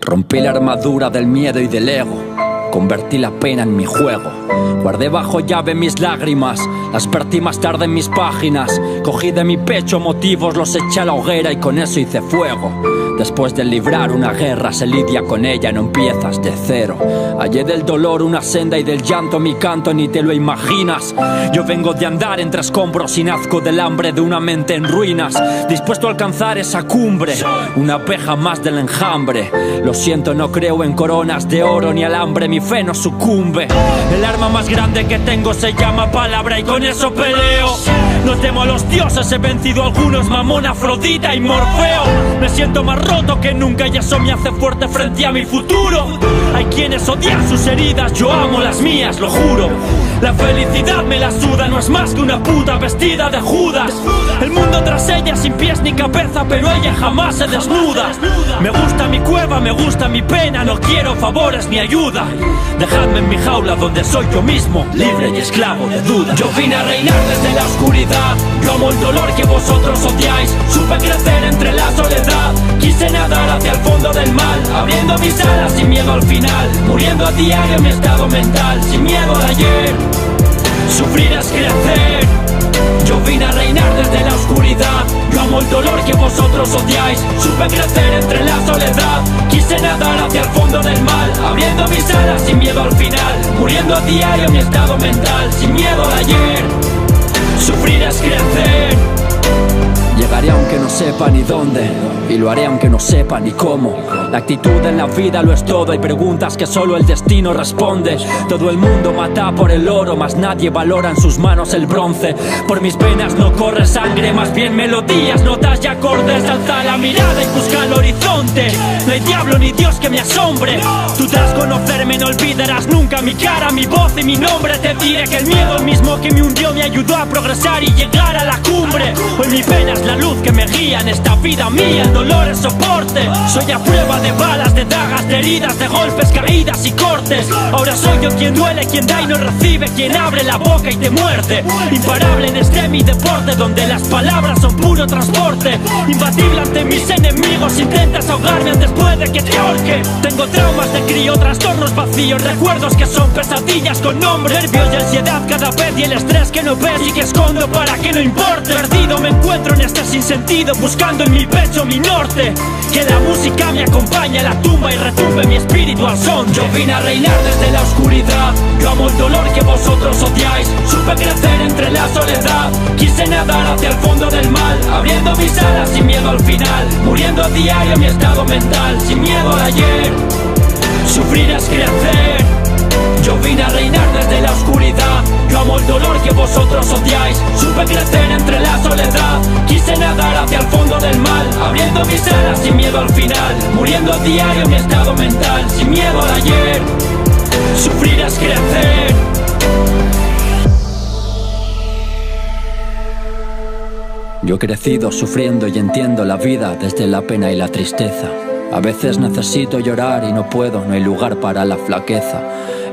Rompí la armadura del miedo y del ego, convertí la pena en mi juego. Guardé bajo llave mis lágrimas, las vertí más tarde en mis páginas. Cogí de mi pecho motivos, los eché a la hoguera y con eso hice fuego. Después de librar una guerra se lidia con ella, no empiezas de cero. Hallé del dolor una senda y del llanto mi canto, ni te lo imaginas. Yo vengo de andar entre escombros y nazco del hambre de una mente en ruinas, dispuesto a alcanzar esa cumbre, una abeja más del enjambre. Lo siento, no creo en coronas de oro ni alambre, mi fe no sucumbe. El arma más grande que tengo se llama palabra y con eso peleo. No temo a los dioses, he vencido a algunos, Mamón, Afrodita y Morfeo. Me siento más roto que nunca y eso me hace fuerte frente a mi futuro. Hay quienes odian sus heridas, yo amo las mías, lo juro. La felicidad me la suda, no es más que una puta vestida de Judas. El mundo tras ella sin pies ni cabeza, pero ella jamás se desnuda. Me gusta mi cueva, me gusta mi pena, no quiero favores ni ayuda. Dejadme en mi jaula donde soy yo mismo, libre y esclavo de dudas. Yo vine a reinar desde la oscuridad, yo amo el dolor que vosotros odiáis. Supe crecer entre la soledad, quise nadar hacia el fondo del mal, abriendo mis alas sin miedo al final, muriendo a diario mi estado mental, sin miedo al ayer. Sufrir es crecer. Yo vine a reinar desde la oscuridad, yo amo el dolor que vosotros odiáis. Supe crecer entre la soledad, quise nadar hacia el fondo del mal, abriendo mis alas sin miedo al final, muriendo a diario mi estado mental, sin miedo al ayer. Sufrir es crecer. Llegaré aunque no sepa ni dónde, y lo haré aunque no sepa ni cómo. La actitud en la vida lo es todo, hay preguntas que solo el destino responde. Todo el mundo mata por el oro, mas nadie valora en sus manos el bronce. Por mis venas no corre sangre, más bien melodías, notas y acordes. Alza la mirada y busca el horizonte, no hay diablo ni Dios que me asombre. Tú tras conocerme no olvidarás nunca mi cara, mi voz y mi nombre. Te diré que el miedo, el mismo que me hundió, me ayudó a progresar y llegar a la cumbre. Hoy mi pena es la luz que me guía en esta vida mía, el dolor es soporte. Soy a prueba de balas, de dagas, de heridas, de golpes, caídas y cortes. Ahora soy yo quien duele, quien da y no recibe, quien abre la boca y te muerde. Imparable en este mi deporte, donde las palabras son puro transporte. Imbatible ante mis enemigos, intentas ahogarme antes puede que te ahorque. Tengo traumas de crío, trastornos vacíos, recuerdos que son pesadillas con nombre. Nervios y ansiedad cada vez y el estrés que no ves y que escondo para que no importe. Perdido me encuentro en este sinsentido, buscando en mi pecho mi norte. Que la música me acompañe a la tumba y retumbe mi espíritu al son. Yo vine a reinar desde la oscuridad, yo amo el dolor que vosotros odiáis. Supe crecer entre la soledad, quise nadar hacia el fondo del mal, abriendo mis alas sin miedo al final, muriendo a diario mi estado mental, sin miedo al ayer. Sufrir es crecer. Yo vine a reinar desde la oscuridad, yo amo el dolor que vosotros odiáis. Supe crecer entre la soledad, quise nadar hacia el fondo del mal, abriendo mis alas sin miedo al final, muriendo a diario mi estado mental, sin miedo al ayer. Sufrir es crecer. Yo he crecido sufriendo y entiendo la vida desde la pena y la tristeza. A veces necesito llorar y no puedo, no hay lugar para la flaqueza.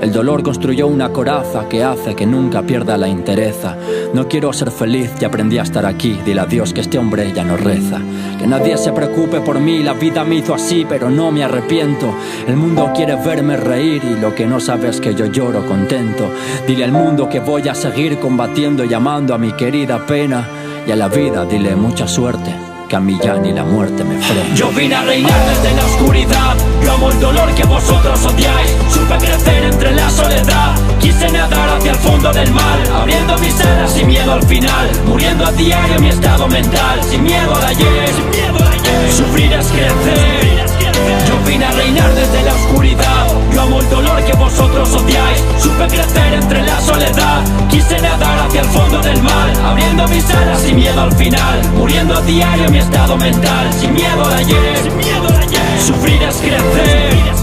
El dolor construyó una coraza que hace que nunca pierda la entereza. No quiero ser feliz y aprendí a estar aquí, dile a Dios que este hombre ya no reza. Que nadie se preocupe por mí, la vida me hizo así, pero no me arrepiento. El mundo quiere verme reír y lo que no sabe es que yo lloro contento. Dile al mundo que voy a seguir combatiendo y amando a mi querida pena. Y a la vida dile mucha suerte, que a mí ya ni la muerte me frena. Yo vine a reinar desde la oscuridad, yo amo el dolor que vosotros odiáis. Supe crecer entre la soledad, quise nadar hacia el fondo del mal, abriendo mis alas sin miedo al final, muriendo a diario mi estado mental, sin miedo al ayer. Sufrir es crecer. Yo vine a reinar desde la oscuridad, yo amo el dolor que vosotros odiáis. Supe crecer entre la soledad, quise nadar hacia el fondo del mal, abriendo mis alas sin miedo al final, muriendo a diario mi estado mental, sin miedo al ayer. Sufrir es crecer.